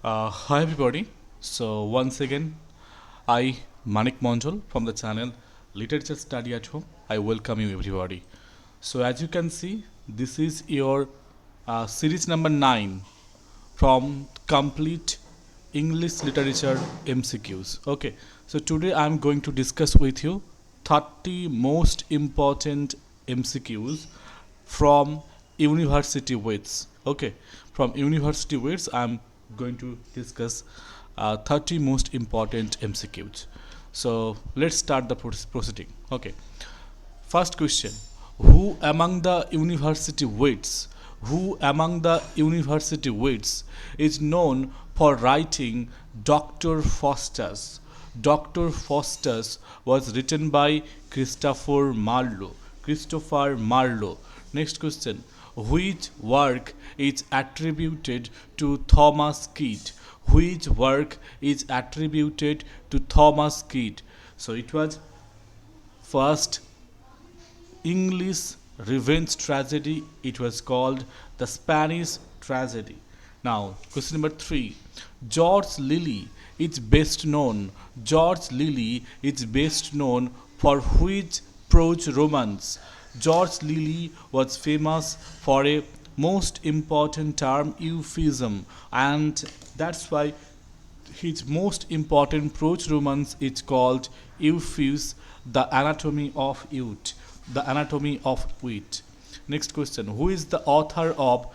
Hi everybody. So once again, I Manik Monjol from the channel Literature Study at Home. I welcome you everybody. So as you can see, this is your series number 9 from Complete English Literature MCQs. Okay. So today I am going to discuss with you 30 most important MCQs from University Wits. Okay, from University Wits, I'm going to discuss 30 most important MCQs. So let's start the proceeding. Okay, first question: who among the University Wits? Who among the University Wits is known for writing Dr. Faustus? Dr. Faustus was written by Christopher Marlowe. Christopher Marlowe. Next question. Which work is attributed to Thomas Kidd? Which work is attributed to Thomas Kidd? So it was first English revenge tragedy. It was called the Spanish tragedy. Now, question number 3. George Lilly is best known. George Lilly is best known for which prose romance? George Lilly was famous for a most important term euphemism, and that's why his most important prose romance is called Euphues, the Anatomy of Youth. The Anatomy of Wit. Next question. Who is the author of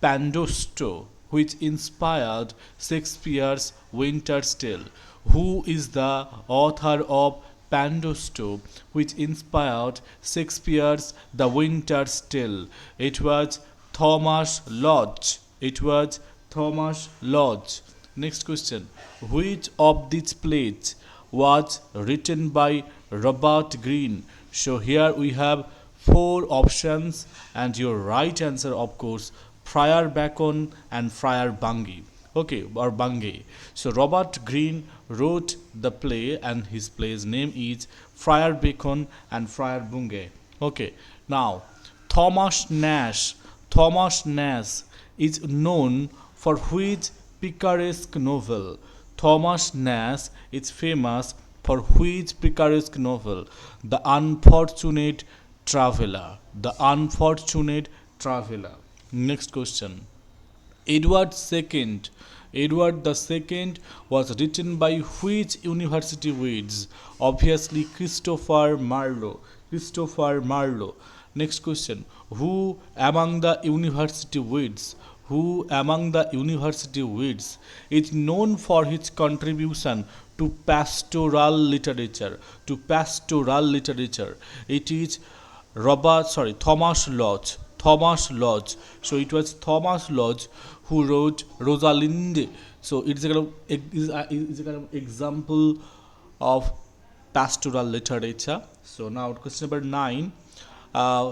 Pandosto, which inspired Shakespeare's Winter's Tale? Who is the author of Pandosto, which inspired Shakespeare's The Winter's Tale? It was Thomas Lodge. It was Thomas Lodge. Next question. Which of these plays was written by Robert Greene? So here we have 4 options, and your right answer, of course, Friar Bacon and Friar Bungay. Okay, or Bungay. So Robert Greene wrote the play, and his play's name is Friar Bacon and Friar Bungay. Okay, now Thomas Nash. Thomas Nash is known for which picaresque novel? Thomas Nash is famous for which picaresque novel? The Unfortunate Traveller. The Unfortunate Traveller. Next question. Edward II. Edward II was written by which university Wits? Obviously Christopher Marlowe. Christopher Marlowe. Next question. Who among the university Wits? Who among the university Wits is known for his contribution to pastoral literature? To pastoral literature. It is Thomas Lodge. Thomas Lodge. So it was Thomas Lodge who wrote Rosalinde. So it's a kind of example of pastoral literature. So now question number 9.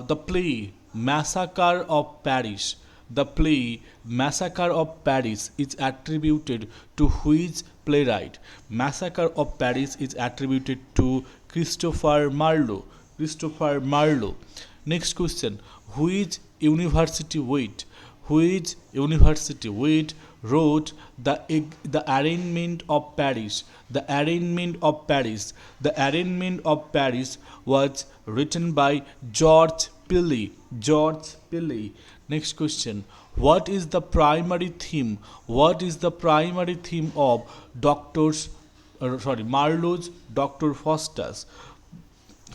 The play Massacre of Paris. The play Massacre of Paris is attributed to which playwright? Massacre of Paris is attributed to Christopher Marlowe. Christopher Marlowe. Next question. Which university Wit? Which university Wit wrote the Arraignment of Paris? The Arraignment of Paris. The Arraignment of Paris was written by George Pilley. George Pilley. Next question. What is the primary theme? What is the primary theme of Marlowe's Dr. Faustus?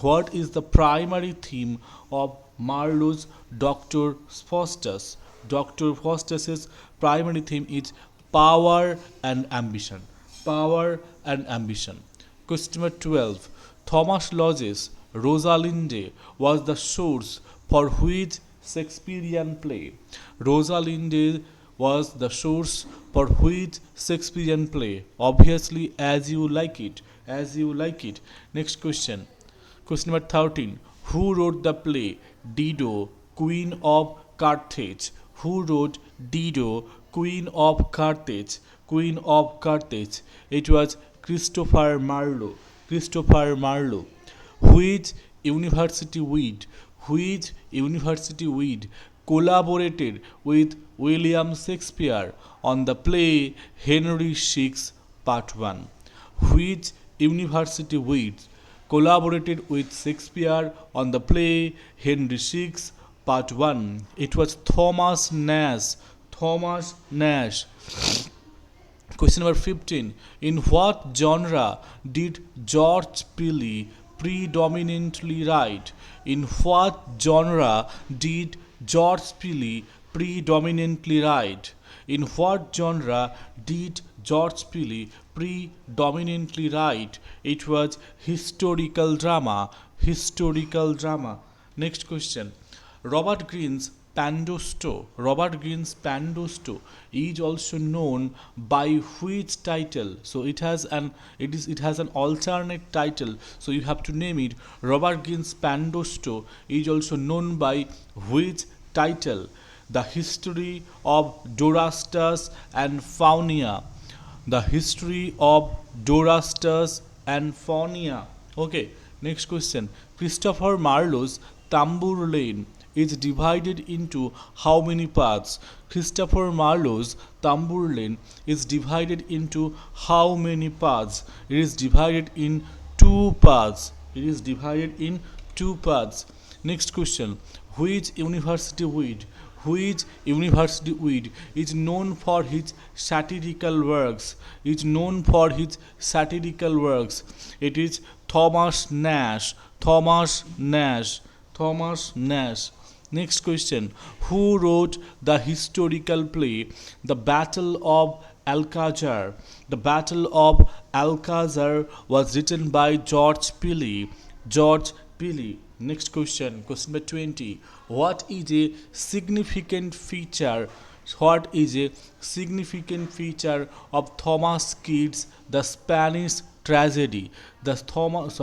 What is the primary theme of Marlowe's Dr. Faustus? Dr. Faustus's primary theme is power and ambition. Power and ambition. Question number 12. Thomas Lodge's Rosalinde was the source for which Shakespearean play? Rosalinde was the source for which Shakespearean play? Obviously, As You Like It. As You Like It. Next question. Question number 13. Who wrote the play Dido, Queen of Carthage? Who wrote Dido, Queen of Carthage? Queen of Carthage. It was Christopher Marlowe. Christopher Marlowe. Which university Wit? Which university Wit collaborated with William Shakespeare on the play Henry VI Part 1? Which university Wits collaborated with Shakespeare on the play Henry VI Part 1? It was Thomas Nash. Thomas Nash. Question number 15. In what genre did George Pili predominantly write? In what genre did George Pili predominantly write? In what genre did George Pili predominantly write? It was historical drama. Historical drama. Next question. Robert Greene's Pandosto. Robert Greene's Pandosto is also known by which title? So it has an alternate title. So you have to name it. Robert Greene's Pandosto is also known by which title? The History of Dorastus and Faunia. The History of Dorastus and Faunia. Okay, next question. Christopher Marlowe's Tambour is divided into how many parts? Christopher Marlowe's Tambour is divided into how many parts? It is divided in two parts. It is divided in two parts. Next question. Which university is known for his satirical works? Is known for his satirical works. It is Thomas Nash. Thomas Nash. Thomas Nash. Next question. Who wrote the historical play The Battle of Alcazar? The Battle of Alcazar was written by George Pili. George Pili. Next question. Question number 20. What is a significant feature? What is a significant feature of Thomas Kyd's The Spanish Tragedy? Thomas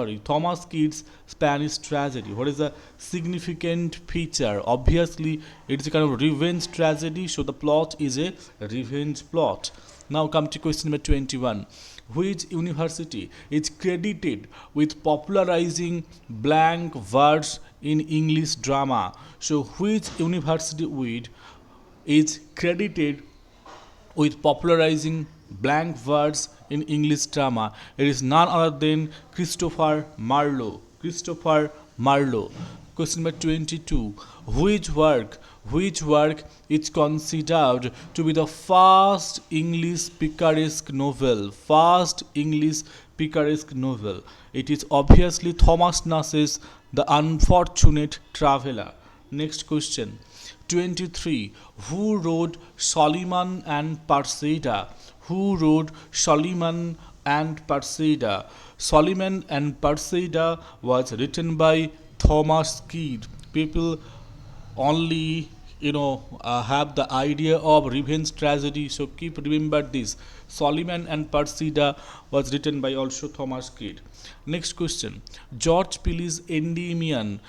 Kyd's Spanish Tragedy. What is the significant feature? Obviously, it's a kind of revenge tragedy, so the plot is a revenge plot. Now come to question number 21. Which university is credited with popularizing blank verse in English drama? So which university is credited with popularizing blank verse in English drama? It is none other than Christopher Marlowe. Christopher Marlowe. Question number 22. Which work is considered to be the first English picaresque novel? First English picaresque novel. It is obviously Thomas Nash's The Unfortunate Traveller. Next question. 23. Who wrote Soliman and Persida? Who wrote Soliman and Persida? Soliman and Persida was written by Thomas Kyd. People only have the idea of revenge tragedy, so keep remember this. Soliman and Persida was written by also Thomas Kyd. Next question. George Pili's Endymion,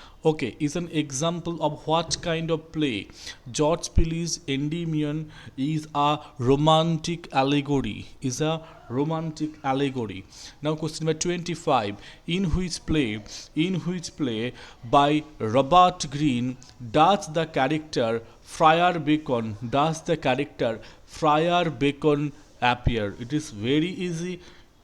is an example of what kind of play? George Pili's Endymion is a romantic allegory. Now question number 25. In which play by Robert Greene does the character Friar Bacon appear? It is very easy.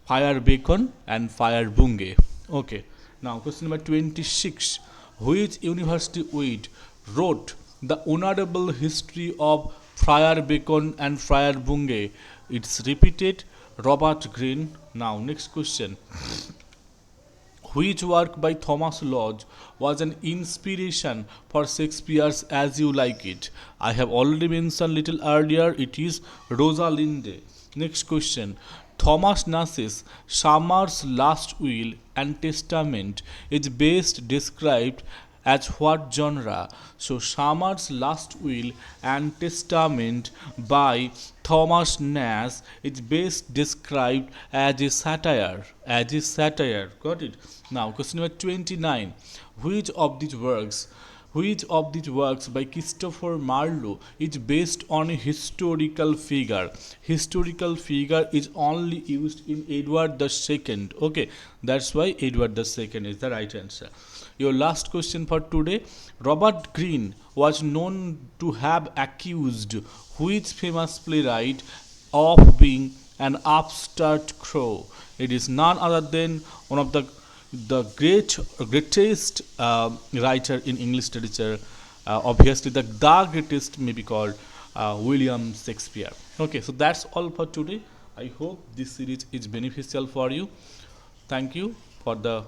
Friar Bacon and Friar Bunge. Okay. Now question number 26. Which university wrote the Honorable History of Friar Bacon and Friar Bunge? It's repeated. Robert Greene. Now next question. Which work by Thomas Lodge was an inspiration for Shakespeare's As You Like It? I have already mentioned little earlier. It is Rosalinde. Next question. Thomas Nash's Summer's Last Will and Testament is best described as what genre? So Summer's Last Will and Testament by Thomas Nash is best described as a satire. Got it? Now question number 29. Which of these which of these works by Christopher Marlowe is based on a historical figure? Historical figure is only used in Edward II. Okay, that's why Edward II is the right answer. Your last question for today. Robert Greene was known to have accused which famous playwright of being an upstart crow? It is none other than one of the greatest writer in English literature. Obviously, the greatest may be called William Shakespeare. Okay, so that's all for today. I hope this series is beneficial for you. Thank you for the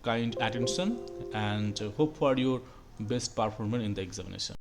kind attention and hope for your best performance in the examination.